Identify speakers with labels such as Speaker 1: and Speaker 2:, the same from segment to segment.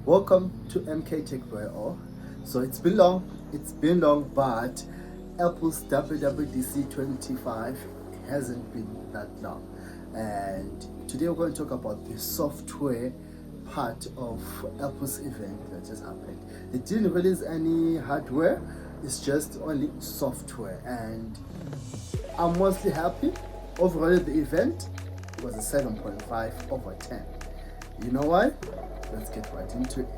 Speaker 1: Welcome to MK Tech Boy. So it's been long, but Apple's WWDC25 hasn't been that long. And today we're going to talk about the software part of Apple's event that just happened. They didn't release any hardware, it's just only software. And I'm mostly happy. Overall, the event was a 7.5 over 10. You know why? Let's get right into it.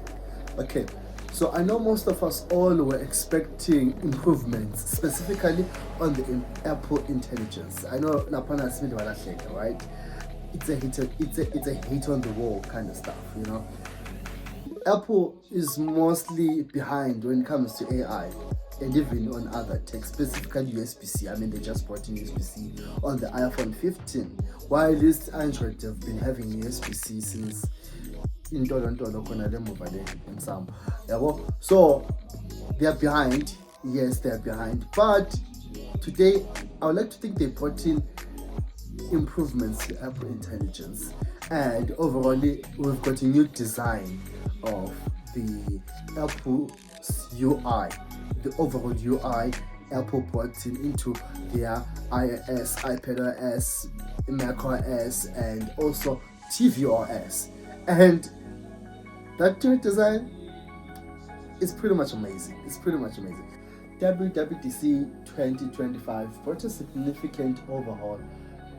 Speaker 1: Okay, so I know most of us all were expecting improvements, specifically on the Apple Intelligence. I know Lapana Smith right? It's a hit on the wall kind of stuff, you know. Apple is mostly behind when it comes to AI and even on other tech, specifically USB-C. I mean, they just brought in USB-C on the iPhone 15, while this Android have been having USB-C since so they are behind. Yes, they are behind, but today I would like to think they brought in improvements to Apple Intelligence, and overall we've got a new design of the Apple UI, the overall UI Apple brought into their iOS, iPadOS, macOS, and also tvOS. And that new design is pretty much amazing. WWDC 2025 brought a significant overhaul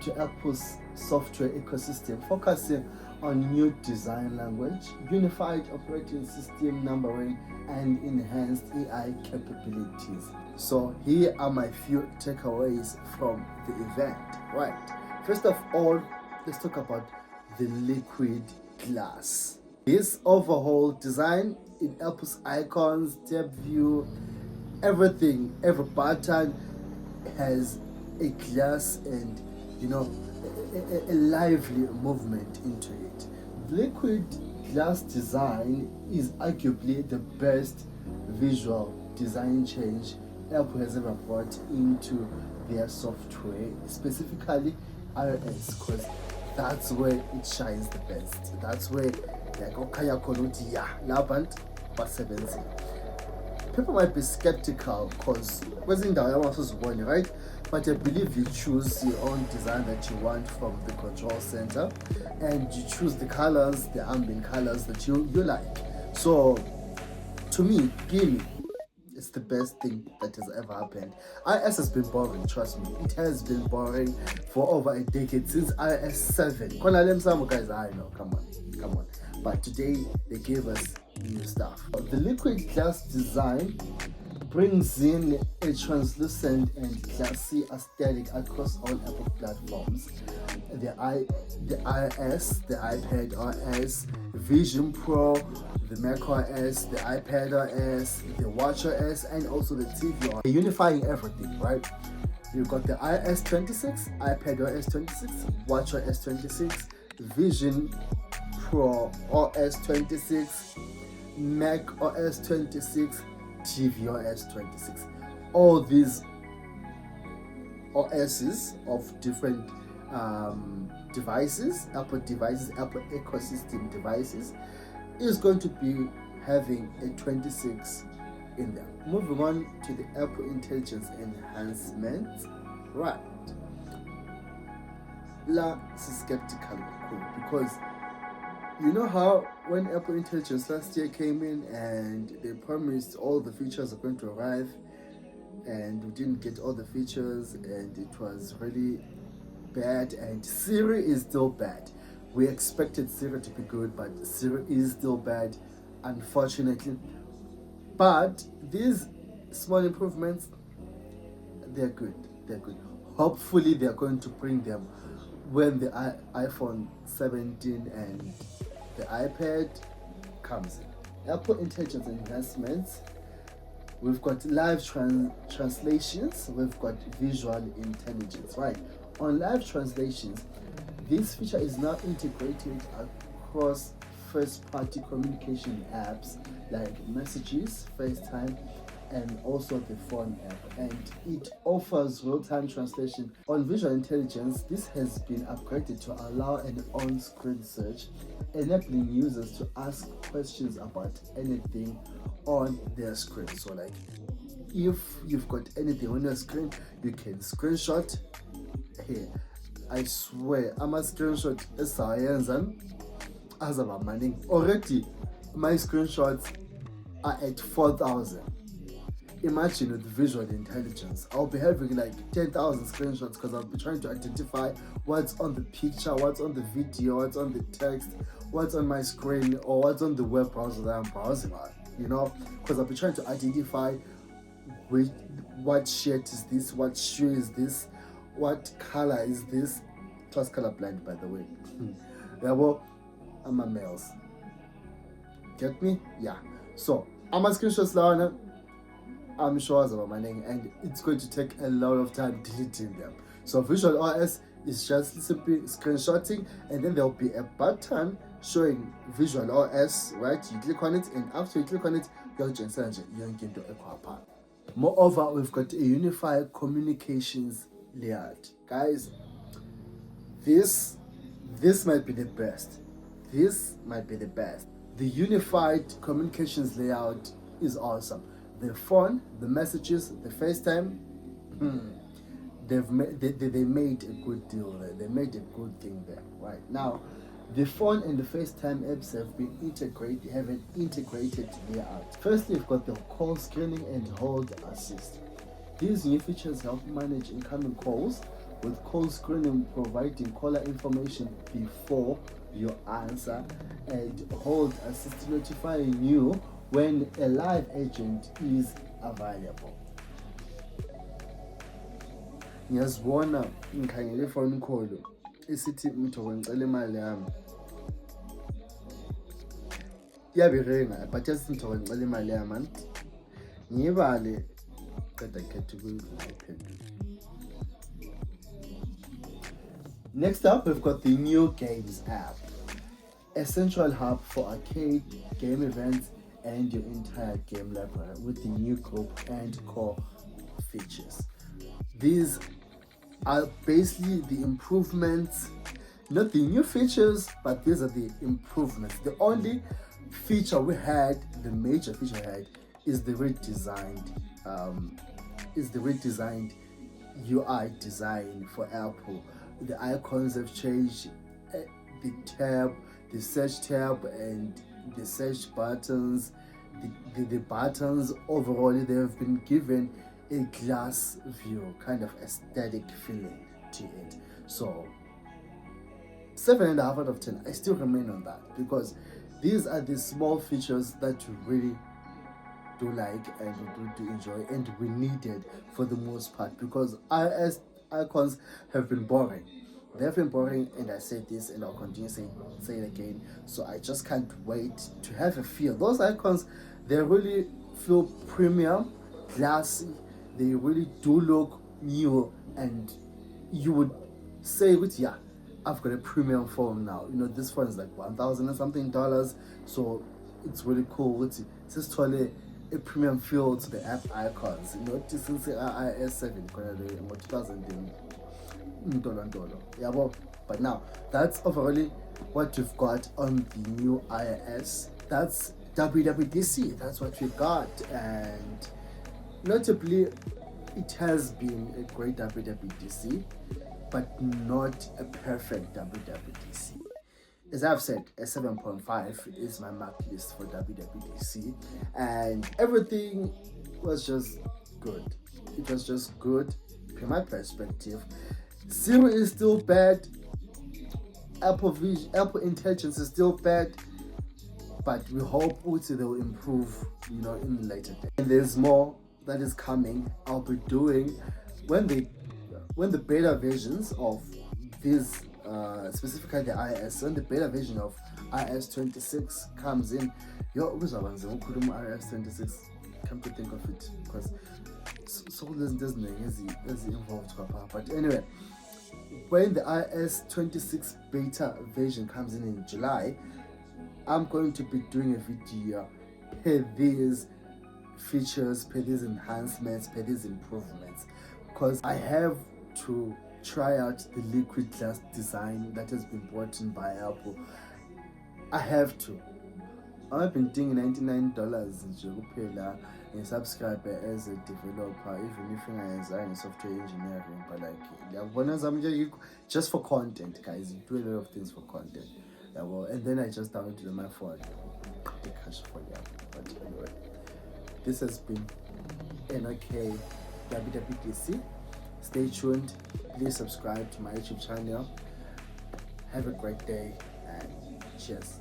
Speaker 1: to Apple's software ecosystem, focusing on new design language, unified operating system numbering, and enhanced AI capabilities. So here are my few takeaways from the event. Right. First of all, let's talk about the liquid glass. This overhaul design in Apple's icons, tab view, everything, every button has a glass and a lively movement into it. Liquid glass design is arguably the best visual design change Apple has ever brought into their software, specifically iOS, because that's where it shines the best. That's where people might be skeptical because right? But I believe you choose your own design that you want from the control center, and you choose the colors, the ambient colors that you like. So to me, it's the best thing that has ever happened. iOS has been boring, trust me. It has been boring for over a decade, since iOS 7. Guys, I know, come on. But today, they gave us new stuff. The liquid glass design brings in a translucent and classy aesthetic across all Apple platforms. The iOS, the iPad OS, Vision Pro, the Mac OS, the iPad OS, the Watch OS, and also the TV OS. Unifying everything, right? You've got the iOS 26, iPad OS 26, Watch OS 26, Vision Pro OS 26, Mac OS 26, TV OS 26. All these OSs of different devices, Apple ecosystem devices, is going to be having a 26 in there. Moving on to the Apple Intelligence Enhancements. Right. La skeptical because you know how when Apple Intelligence last year came in and they promised all the features are going to arrive, and we didn't get all the features, and it was really bad, and Siri is still bad. We expected Siri to be good, but Siri is still bad, unfortunately. But these small improvements, they're good. Hopefully they're going to bring them when the iPhone 17 and the iPad comes in. Apple Intelligence Enhancements. We've got live translations. We've got visual intelligence. Right. On live translations, this feature is now integrated across first-party communication apps like Messages, FaceTime, and also the phone app, and it offers real-time translation. On visual intelligence, this has been upgraded to allow an on-screen search, enabling users to ask questions about anything on their screen. So like if you've got anything on your screen, you can screenshot. Here, I swear, I'm a screenshot science as a money. Already my screenshots are at 4,000. Imagine with visual intelligence, I'll be having like 10,000 screenshots because I'll be trying to identify what's on the picture, what's on the video, what's on the text, what's on my screen, or what's on the web browser that I'm browsing on, because I'll be trying to identify what shirt is this, what shoe is this, what color is this. Plus colorblind, by the way. Yeah, well, I'm a males. Get me? Yeah. So I'm a screenshots now. I'm sure as my name, and it's going to take a lot of time deleting them. So Visual OS is just simply screenshotting, and then there'll be a button showing Visual OS, right? You click on it, and after you click on it, you'll just into a quapa. Moreover, we've got a unified communications layout. Guys, this might be the best. This might be the best. The unified communications layout is awesome. The phone, the messages, the FaceTime, they made a good deal there. They made a good thing there. Right now, the phone and the FaceTime apps have an integrated layout. Firstly, you've got the call screening and hold assist. These new features help manage incoming calls, with call screening providing caller information before you answer, and hold assist notifying you when a live agent is available. Ngiyazibona ngikhangele phone call isithi mtho ngicela imali yami. Iyabirenga but yasithi mtho ngicela imali yami man. Ngibale qeda khetha ukuyiphendula. Next up, we've got the new Games app, a central hub for arcade, game events, and your entire game library with the new group and core features. These are basically the improvements, not the new features, but these are the improvements. The only feature we had, the major feature we had, is the redesigned UI design for Apple. The icons have changed, the tab, the search tab, and the search buttons. The buttons overall, they have been given a glass view kind of aesthetic feeling to it. So 7.5 out of 10. I still remain on that because these are the small features that you really do like and you do enjoy, and we needed for the most part, because iOS icons have been boring. They've been boring, and I said this and I'll continue say it again. So I just can't wait to have a feel. Those icons, they really feel premium, classy. They really do look new, and you would say, yeah, I've got a premium phone now. This phone is like $1,000 and something. So it's really cool. It's just totally a premium feel to the app icons. Since iOS 7 2000 but now that's overall what you've got on the new iOS. That's WWDC. That's what we got, and notably, it has been a great WWDC, but not a perfect WWDC. As I've said, a 7.5 is my mark list for WWDC, and everything was just good. It was just good from my perspective. Siri is still bad. Apple Intelligence is still bad, but we hope they will improve, in the later day. And there's more that is coming. I'll be doing when the beta versions of this, specifically the iOS, when the beta version of iOS 26 comes in. iOS 26. Can't think of it because so there's involved. But anyway, when the iOS 26 beta version comes in July, I'm going to be doing a video per these features, per these enhancements, per these improvements, because I have to try out the liquid glass design that has been brought in by Apple. I have to. I've been doing $99 nje kuphela ngisubscribe as a developer, even if ngayenzanga software engineering, but like yabona zami nje just for content, guys. You do a lot of things for content. Yeah, well, and then I just downloaded on my phone. The cash for you. But anyway, this has been NOK WWDC. Stay tuned. Please subscribe to my YouTube channel. Have a great day and cheers.